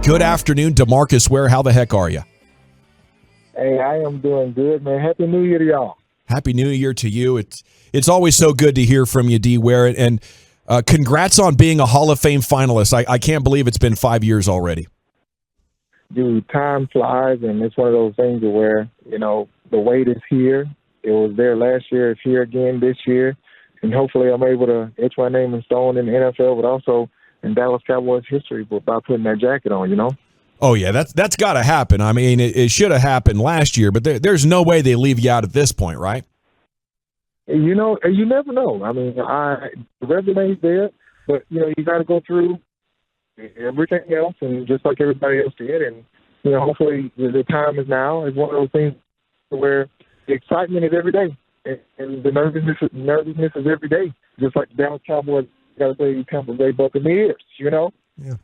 Good afternoon, DeMarcus Ware. How the heck are you? Hey, I am doing good, man. Happy New Year to y'all. Happy New Year to you. It's always so good to hear from you, D. Ware. And congrats on being a Hall of Fame finalist. I can't believe it's been 5 years already. Dude, time flies, and it's one of those things where, the wait is here. It was there last year. It's here again this year. And hopefully I'm able to etch my name in stone in the NFL, but also in Dallas Cowboys history by putting that jacket on, Oh, yeah, that's got to happen. I mean, it should have happened last year, but there's no way they leave you out at this point, right? You never know. I mean, the resume's there, but, you got to go through everything else, and just like everybody else did. And, hopefully the time is now. It's one of those things where the excitement is every day, and the nervousness is every day. Just like the Dallas Cowboys got to play Tampa Bay Buccaneers, Yeah.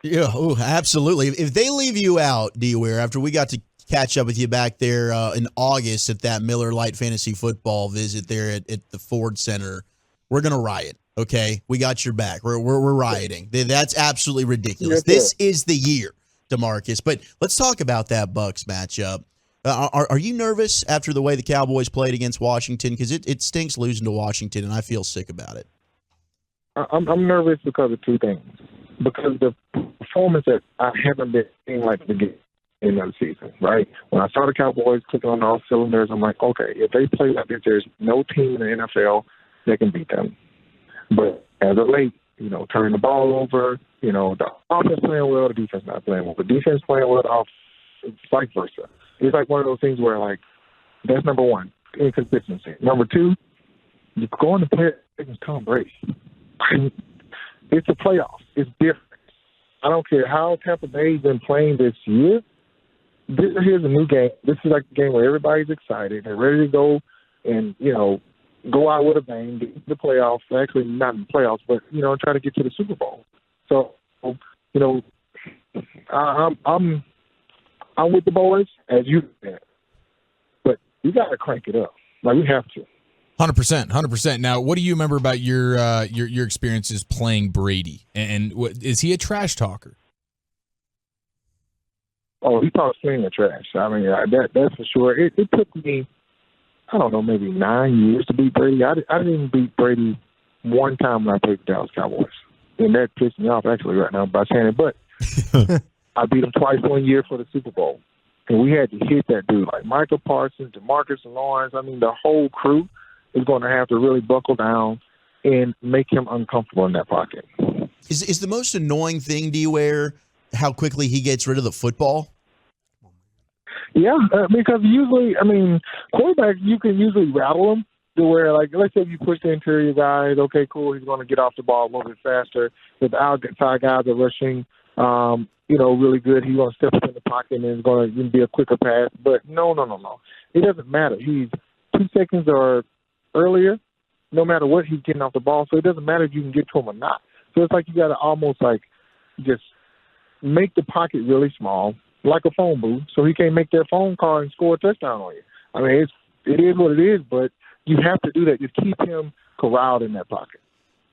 Yeah, absolutely. If they leave you out, D. Ware, after we got to catch up with you back there in August at that Miller Lite Fantasy Football visit there at the Ford Center, we're going to riot, okay? We got your back. We're rioting. That's absolutely ridiculous. This is the year, DeMarcus. But let's talk about that Bucs matchup. Are you nervous after the way the Cowboys played against Washington? Because it stinks losing to Washington, and I feel sick about it. I'm nervous because of two things. Because the performance that I haven't been seeing like the beginning of the season, right? When I saw the Cowboys clicking on all cylinders, I'm like, okay, if they play like this, there's no team in the NFL that can beat them. But as of late, turning the ball over, the offense playing well, the defense not playing well. The defense playing well, the offense, vice versa. It's like one of those things where, like, that's number one, inconsistency. Number two, you're going to play against Tom Brady. It's a playoff. It's different. I don't care how Tampa Bay's been playing this year. Here's a new game. This is like a game where everybody's excited. They're ready to go and, go out with a bang, get to the playoffs. Actually, not in the playoffs, but, try to get to the Super Bowl. So, I'm with the boys, as you said. But you got to crank it up. Like, we have to. 100%. Now, what do you remember about your experiences playing Brady? And is he a trash talker? Oh, he talks plenty of trash. I mean, that's for sure. It took me, I don't know, maybe 9 years to beat Brady. I didn't beat Brady one time when I played the Dallas Cowboys. And that pissed me off, actually, right now by saying it. But I beat him twice 1 year for the Super Bowl. And we had to hit that dude, like Micah Parsons, DeMarcus Lawrence. I mean, the whole crew is going to have to really buckle down and make him uncomfortable in that pocket. Is the most annoying thing, D. Ware, how quickly he gets rid of the football? Yeah, because usually, quarterbacks, you can usually rattle them to where, like, let's say you push the interior guys, okay, cool, he's going to get off the ball a little bit faster. If the outside guys are rushing, really good, he's going to step up in the pocket and it's going to be a quicker pass. But no. It doesn't matter. He's 2 seconds or earlier, no matter what, he's getting off the ball. So it doesn't matter if you can get to him or not. So it's like you got to almost like just make the pocket really small, like a phone booth, so he can't make that phone call and score a touchdown on you. I mean, it is what it is, but you have to do that. Just keep him corralled in that pocket.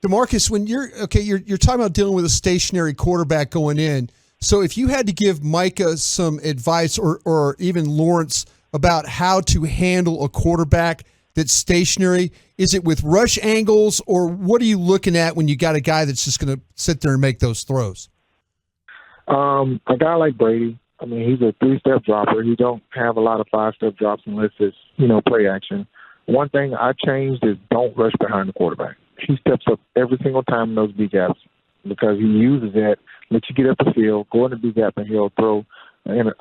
DeMarcus, when you're talking about dealing with a stationary quarterback going in. So if you had to give Micah some advice or even Lawrence about how to handle a quarterback that's stationary, is it with rush angles, or what are you looking at when you got a guy that's just going to sit there and make those throws? A guy like Brady, he's a 3-step dropper. He don't have a lot of 5-step drops unless it's, play action. One thing I changed is don't rush behind the quarterback. He steps up every single time in those B gaps because he uses that, let you get up the field, go in the B gap, and he'll throw and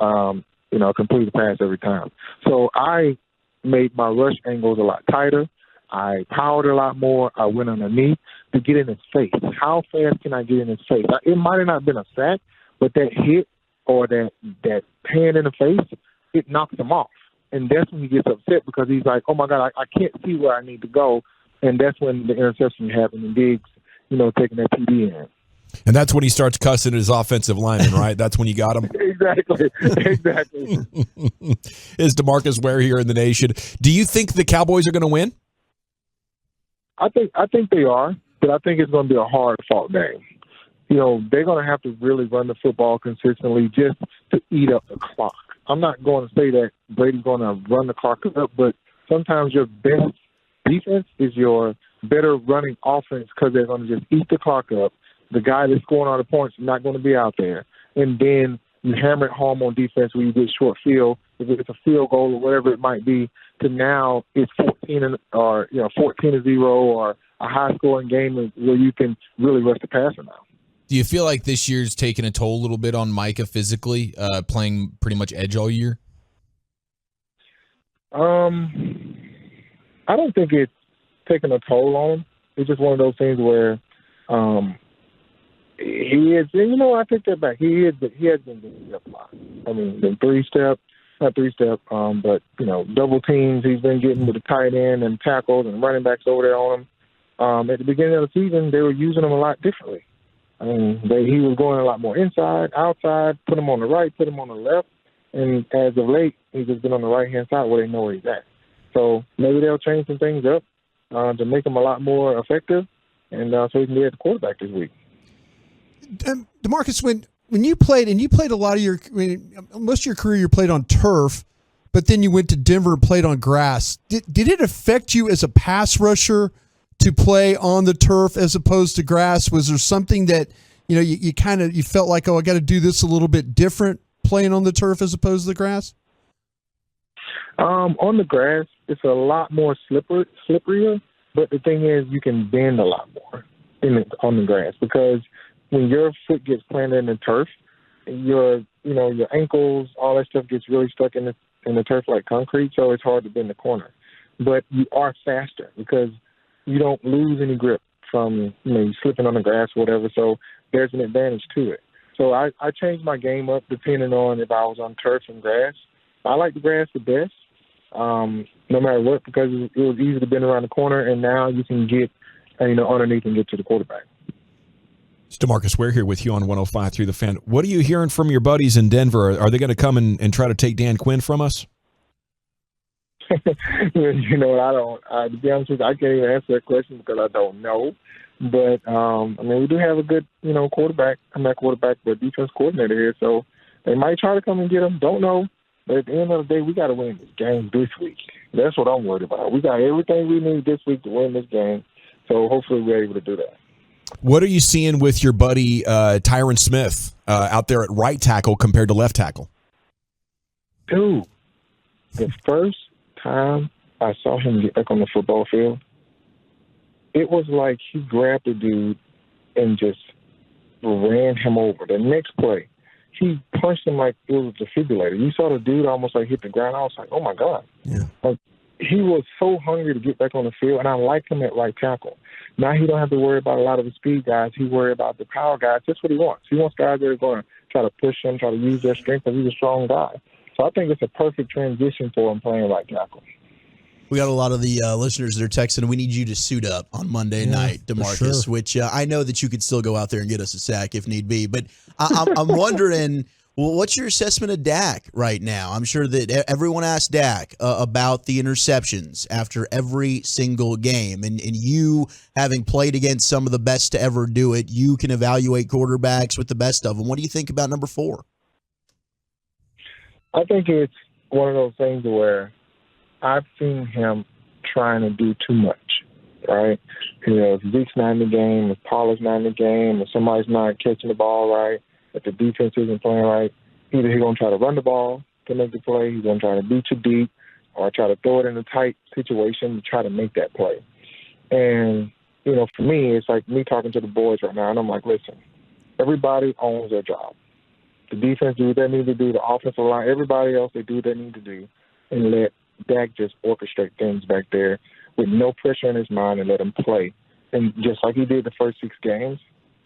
complete the pass every time. So I made my rush angles a lot tighter. I powered a lot more. I went underneath to get in his face. How fast can I get in his face? It might have not been a sack, but that hit or that hand in the face, it knocks him off. And that's when he gets upset because he's like, oh, my God, I can't see where I need to go. And that's when the interception happened and Diggs, taking that PD in. And that's when he starts cussing his offensive lineman, right? That's when you got him? Exactly. Is DeMarcus Ware here in the nation? Do you think the Cowboys are going to win? I think they are, but I think it's going to be a hard-fought game. they're going to have to really run the football consistently just to eat up the clock. I'm not going to say that Brady's going to run the clock up, but sometimes your best defense is your better running offense because they're going to just eat the clock up. The guy that's scoring all the points is not going to be out there. And then you hammer it home on defense where you get short field, if it's a field goal or whatever it might be, to now it's 14-0 or a high-scoring game where you can really rush the passer now. Do you feel like this year's taken a toll a little bit on Micah physically, playing pretty much edge all year? I don't think it's taken a toll on him. It's just one of those things where he is, I take that back. He has been getting up a lot. I mean, the but double teams he's been getting with the tight end and tackles and running backs over there on him. At the beginning of the season, they were using him a lot differently. I mean, he was going a lot more inside, outside, put him on the right, put him on the left. And as of late, he's just been on the right-hand side where they know where he's at. So maybe they'll change some things up to make him a lot more effective, and so he can be at the quarterback this week. DeMarcus, when you played, and you played a lot of most of your career you played on turf, but then you went to Denver and played on grass. Did it affect you as a pass rusher to play on the turf as opposed to grass? Was there something that you felt like, I got to do this a little bit different playing on the turf as opposed to the grass? On the grass, it's a lot more slipperier, but the thing is you can bend a lot more on the grass because when your foot gets planted in the turf, your ankles, all that stuff gets really stuck in the turf like concrete, so it's hard to bend the corner. But you are faster because you don't lose any grip from you slipping on the grass or whatever, so there's an advantage to it. So I changed my game up depending on if I was on turf and grass. I like the grass the best, no matter what, because it was easy to bend around the corner, and now you can get underneath and get to the quarterback. It's DeMarcus Ware here with you on 105 through the Fan. What are you hearing from your buddies in Denver? Are they going to come and try to take Dan Quinn from us? To be honest with you, I can't even answer that question because I don't know. But, we do have a good, quarterback. I'm not quarterback, but defense coordinator here. So they might try to come and get him. Don't know. But at the end of the day, we got to win this game this week. That's what I'm worried about. We got everything we need this week to win this game. So hopefully we're able to do that. What are you seeing with your buddy Tyron Smith out there at right tackle compared to left tackle? Dude, the first time I saw him get back on the football field, it was like he grabbed the dude and just ran him over. The next play, he punched him like it was a defibrillator. You saw the dude almost hit the ground. I was like, oh, my God. Yeah. He was so hungry to get back on the field, and I like him at right tackle. Now he don't have to worry about a lot of the speed guys. He worry about the power guys. That's what he wants. He wants guys that are going to try to push him, try to use their strength, because he's a strong guy. So I think it's a perfect transition for him playing right tackle. We got a lot of the listeners that are texting, we need you to suit up on Monday night, DeMarcus, which I know that you could still go out there and get us a sack if need be. But I'm wondering, what's your assessment of Dak right now? I'm sure that everyone asked Dak about the interceptions after every single game. And you, having played against some of the best to ever do it, you can evaluate quarterbacks with the best of them. What do you think about number 4? I think it's one of those things where I've seen him trying to do too much, right? If Zeke's not in the game, if Pollard's not in the game, if somebody's not catching the ball right, if the defense isn't playing right, either he's going to try to run the ball to make the play, he's going to try to be too deep, or try to throw it in a tight situation to try to make that play. And, for me, it's like me talking to the boys right now, and I'm like, listen, everybody owns their job. The defense do what they need to do, the offensive line, everybody else, they do what they need to do, and let Dak just orchestrate things back there with no pressure in his mind and let him play. And just like he did the first 6 games,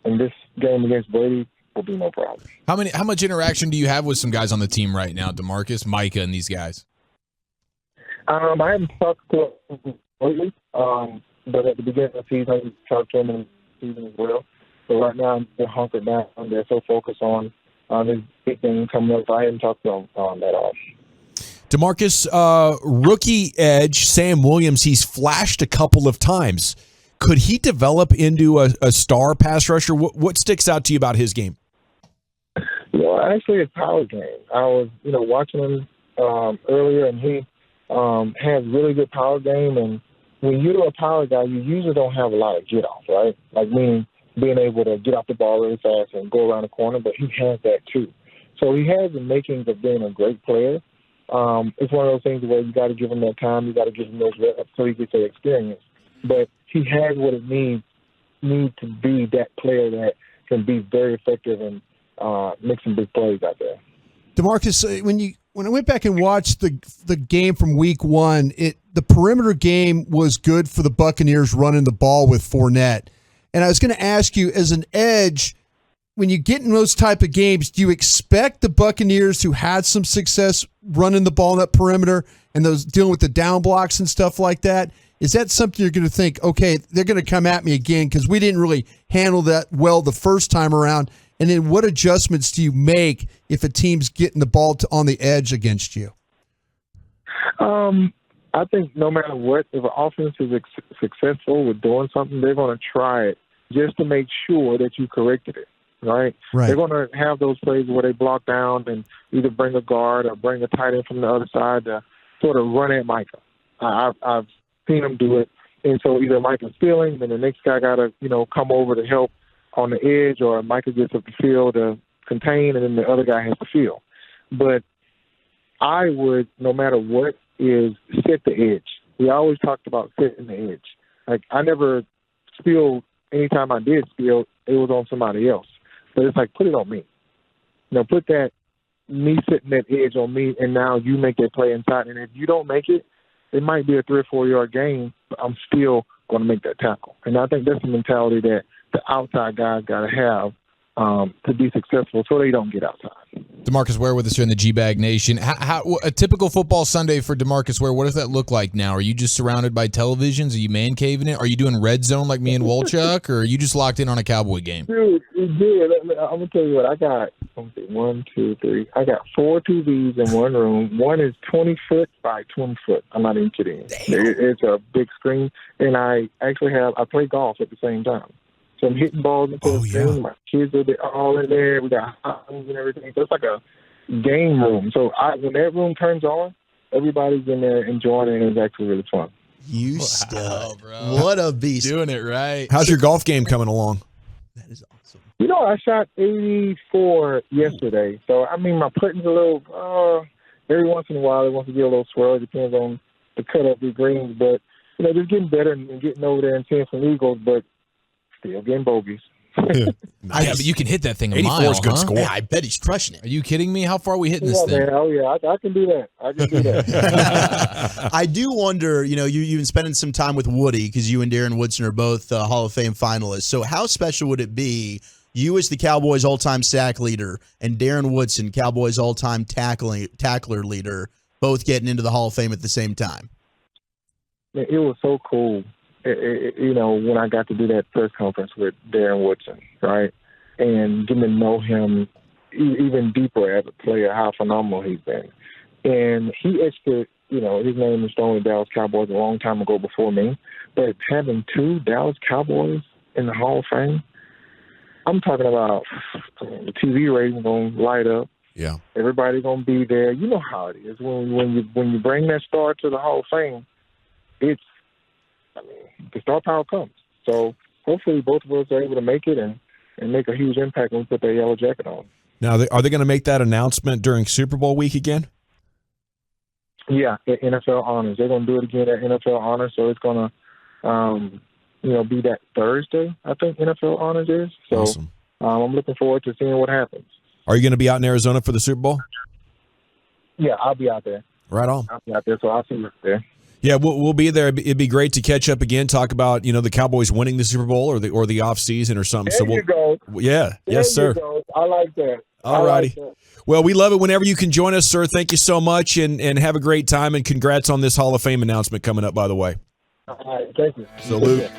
and this game against Brady will be no problem. How much interaction do you have with some guys on the team right now, DeMarcus, Micah, and these guys? I haven't talked to him lately, but at the beginning of the season, I talked to him in the season as well. So right now, they're hunkered down. They're so focused on this big thing coming up. I haven't talked to him that all. DeMarcus, rookie edge Sam Williams, he's flashed a couple of times. Could he develop into a star pass rusher? What sticks out to you about his game? Actually, his power game. I was, watching him earlier, and he has really good power game. And when you're a power guy, you usually don't have a lot of get off, right? Like meaning being able to get off the ball really fast and go around the corner. But he has that too. So he has the makings of being a great player. It's one of those things where you got to give him that time, you got to give him those reps so he gets that experience. But he has what it needs to be that player that can be very effective and make some big plays out there. DeMarcus, when I went back and watched the game from week 1, the perimeter game was good for the Buccaneers running the ball with Fournette. And I was going to ask you, as an edge, when you get in those type of games, do you expect the Buccaneers who had some success running the ball in that perimeter and those dealing with the down blocks and stuff like that? Is that something you're going to think, okay, they're going to come at me again because we didn't really handle that well the first time around? And then what adjustments do you make if a team's getting the ball on the edge against you? I think no matter what, if an offense is successful with doing something, they're going to try it just to make sure that you corrected it, right? They're going to have those plays where they block down and either bring a guard or bring a tight end from the other side to sort of run at Micah. I've seen them do it. And so either Micah's stealing, then the next guy got to, come over to help on the edge, or Micah gets up the field to contain, and then the other guy has to field. But I would, no matter what, is set the edge. We always talked about setting the edge. Like, I never spilled. Anytime I did spill, it was on somebody else. But it's like, put it on me. Put that, me setting that edge on me, and now you make that play inside. And if you don't make it, it might be a 3 or 4 yard gain, but I'm still going to make that tackle. And I think that's the mentality that the outside guys got to have to be successful, so they don't get outside. DeMarcus Ware with us here in the GBag Nation. How a typical football Sunday for DeMarcus Ware, what does that look like now? Are you just surrounded by televisions? Are you man caving it? Are you doing red zone like me and Wolchuk, or are you just locked in on a Cowboy game? Dude, I'm going to tell you what, I got 1, 2, 3. I got 4 TVs in one room. One is 20 foot by 20 foot. I'm not even kidding. It's a big screen, and I play golf at the same time. So I'm hitting balls into the screen. Yeah. My kids are all in there. We got hot rooms and everything. So it's like a game room. So when that room turns on, everybody's in there enjoying it, and it's actually really fun. You stud. Bro. What a beast. Doing it right. How's your golf game coming along? That is awesome. I shot 84 yesterday. So, my putting's a little, every once in a while it wants to get a little swirl. It depends on the cut of the greens. But, just getting better and getting over there and seeing some eagles, but still getting bogeys. Yeah, but you can hit that thing a 84 mile, is good score. Yeah, I bet he's crushing it. Are you kidding me? How far are we hitting this thing? Man. Oh, yeah, I can do that. I do wonder, you've been spending some time with Woody because you and Darren Woodson are both Hall of Fame finalists. So how special would it be, you as the Cowboys all-time sack leader and Darren Woodson, Cowboys all-time tackler leader, both getting into the Hall of Fame at the same time? It was so cool. When I got to do that press conference with Darren Woodson, right, and getting to know him even deeper as a player, how phenomenal he's been. And he actually, his name is thrown in Dallas Cowboys a long time ago before me, but having 2 Dallas Cowboys in the Hall of Fame, I'm talking about the TV rating going to light up. Yeah, everybody's going to be there. You know how it is when you bring that star to the Hall of Fame. It's the star power comes. So hopefully both of us are able to make it and make a huge impact when we put that yellow jacket on. Now, are they going to make that announcement during Super Bowl week again? Yeah, at NFL Honors. They're going to do it again at NFL Honors, so it's going to, be that Thursday, I think NFL Honors is. So awesome. I'm looking forward to seeing what happens. Are you going to be out in Arizona for the Super Bowl? Yeah, I'll be out there. Right on. I'll be out there, so I'll see you there. Yeah, we'll be there. It'd be great to catch up again, talk about the Cowboys winning the Super Bowl or the off season or something. There you go. Yeah, yes, sir. I like that. All righty. Well, we love it whenever you can join us, sir. Thank you so much, and have a great time. And congrats on this Hall of Fame announcement coming up, by the way. All right, thank you. Salute.